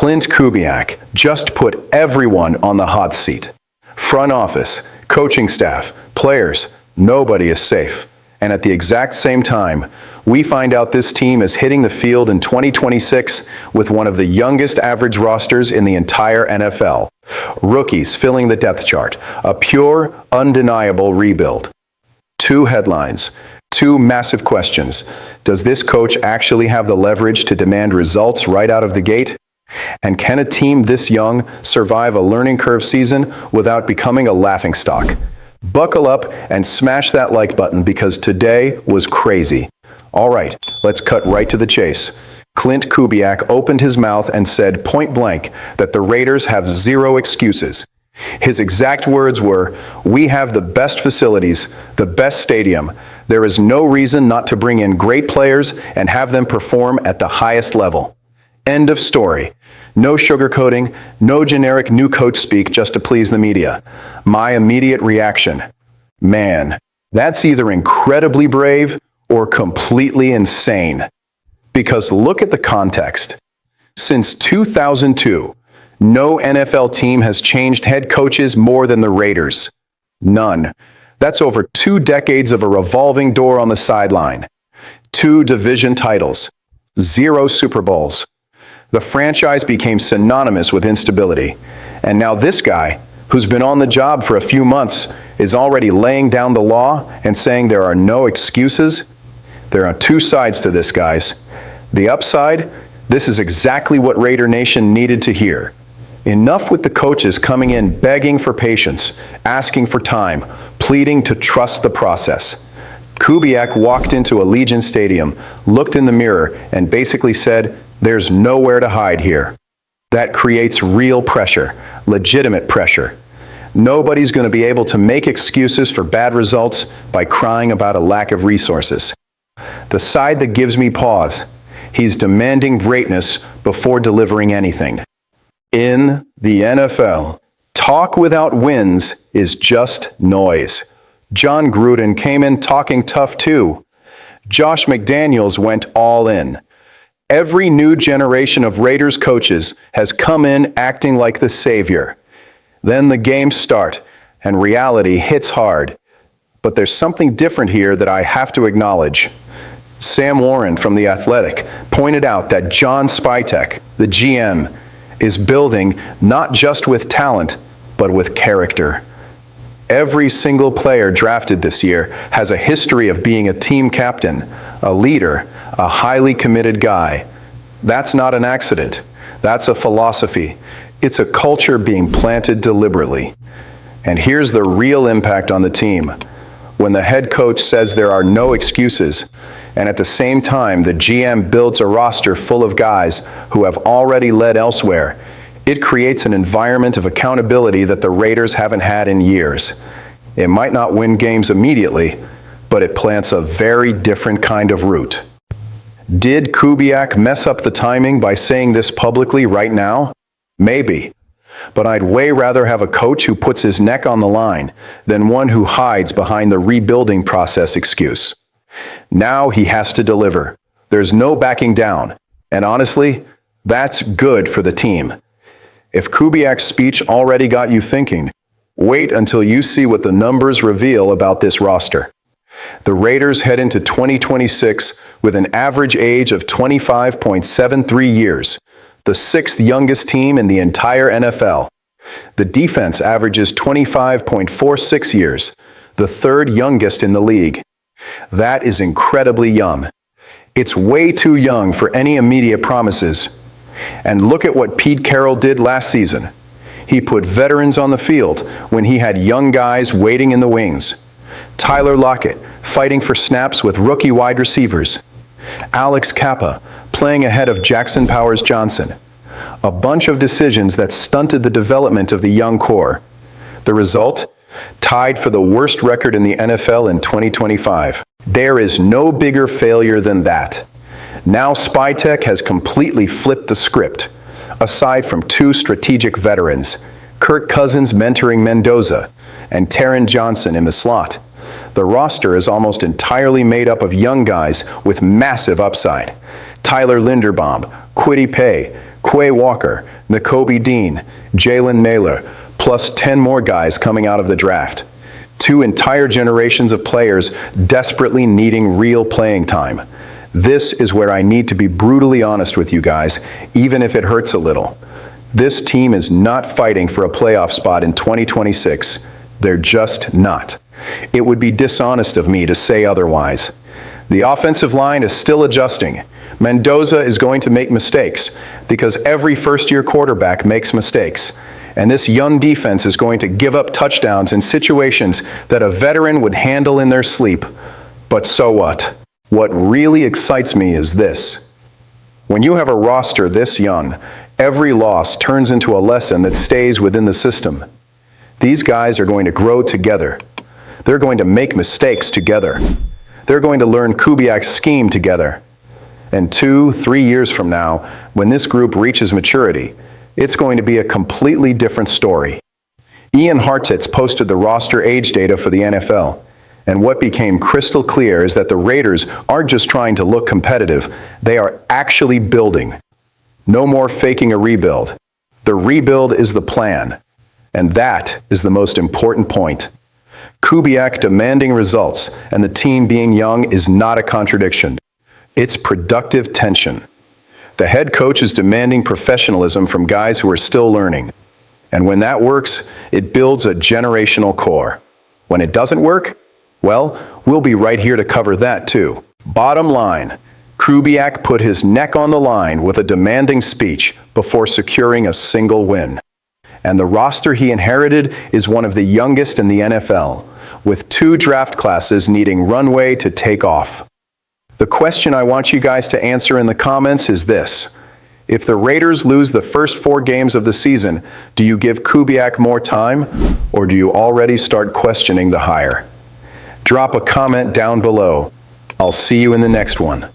Klint Kubiak just put everyone on the hot seat. Front office, coaching staff, players, nobody is safe. And at the exact same time, we find out this team is hitting the field in 2026 with one of the youngest average rosters in the entire NFL. Rookies filling the depth chart, a pure, undeniable rebuild. Two headlines, two massive questions. Does this coach actually have the leverage to demand results right out of the gate? And can a team this young survive a learning curve season without becoming a laughingstock? Buckle up and smash that like button because today was crazy. All right, let's cut right to the chase. Klint Kubiak opened his mouth and said point blank that the Raiders have zero excuses. His exact words were, "We have the best facilities, the best stadium. There is no reason not to bring in great players and have them perform at the highest level." End of story. No sugarcoating, no generic new coach speak just to please the media. My immediate reaction, man, that's either incredibly brave or completely insane. Because look at the context. Since 2002, no NFL team has changed head coaches more than the Raiders. None. That's over 2 decades of a revolving door on the sideline. 2 division titles. 0 Super Bowls. The franchise became synonymous with instability. And now this guy, who's been on the job for a few months, is already laying down the law and saying there are no excuses. There are 2 sides to this, guys. The upside, this is exactly what Raider Nation needed to hear. Enough with the coaches coming in begging for patience, asking for time, pleading to trust the process. Kubiak walked into Allegiant Stadium, looked in the mirror, and basically said, "There's nowhere to hide here." That creates real pressure, legitimate pressure. Nobody's going to be able to make excuses for bad results by crying about a lack of resources. The side that gives me pause, he's demanding greatness before delivering anything. In the NFL, talk without wins is just noise. John Gruden came in talking tough too. Josh McDaniels went all in. Every new generation of Raiders coaches has come in acting like the savior. Then the games start, and reality hits hard. But there's something different here that I have to acknowledge. Sam Warren from The Athletic pointed out that John Spytek, the GM, is building not just with talent, but with character. Every single player drafted this year has a history of being a team captain, a leader, a highly committed guy. That's not an accident. That's a philosophy. It's a culture being planted deliberately. And here's the real impact on the team. When the head coach says there are no excuses, and at the same time the GM builds a roster full of guys who have already led elsewhere, it creates an environment of accountability that the Raiders haven't had in years. It might not win games immediately, but it plants a very different kind of root. Did Kubiak mess up the timing by saying this publicly right now? Maybe. But I'd way rather have a coach who puts his neck on the line than one who hides behind the rebuilding process excuse. Now he has to deliver. There's no backing down. And honestly, that's good for the team. If Kubiak's speech already got you thinking, wait until you see what the numbers reveal about this roster. The Raiders head into 2026 with an average age of 25.73 years, the 6th youngest team in the entire NFL. The defense averages 25.46 years, the 3rd youngest in the league. That is incredibly young. It's way too young for any immediate promises. And look at what Pete Carroll did last season. He put veterans on the field when he had young guys waiting in the wings. Tyler Lockett fighting for snaps with rookie wide receivers. Alex Kappa playing ahead of Jackson Powers Johnson. A bunch of decisions that stunted the development of the young core. The result? Tied for the worst record in the NFL in 2025. There is no bigger failure than that. Now Spytek has completely flipped the script. Aside from 2 strategic veterans, Kirk Cousins mentoring Mendoza, and Taron Johnson in the slot, the roster is almost entirely made up of young guys with massive upside. Tyler Linderbaum, Kwity Paye, Quay Walker, Nakobe Dean, Jalen Naylor, plus 10 more guys coming out of the draft. 2 entire generations of players desperately needing real playing time. This is where I need to be brutally honest with you guys, even if it hurts a little. This team is not fighting for a playoff spot in 2026. They're just not. It would be dishonest of me to say otherwise. The offensive line is still adjusting. Mendoza is going to make mistakes because every first-year quarterback makes mistakes. And this young defense is going to give up touchdowns in situations that a veteran would handle in their sleep. But so what? What really excites me is this. When you have a roster this young, every loss turns into a lesson that stays within the system. These guys are going to grow together. They're going to make mistakes together. They're going to learn Kubiak's scheme together. And 2-3 years from now, when this group reaches maturity, it's going to be a completely different story. Ian Hartitz posted the roster age data for the NFL, and what became crystal clear is that the Raiders aren't just trying to look competitive, they are actually building. No more faking a rebuild. The rebuild is the plan, and that is the most important point. Kubiak demanding results and the team being young is not a contradiction. It's productive tension. The head coach is demanding professionalism from guys who are still learning. And when that works, it builds a generational core. When it doesn't work, well, we'll be right here to cover that too. Bottom line, Kubiak put his neck on the line with a demanding speech before securing a single win. And the roster he inherited is one of the youngest in the NFL, with 2 draft classes needing runway to take off. The question I want you guys to answer in the comments is this. If the Raiders lose the first 4 games of the season, do you give Kubiak more time, or do you already start questioning the hire? Drop a comment down below. I'll see you in the next one.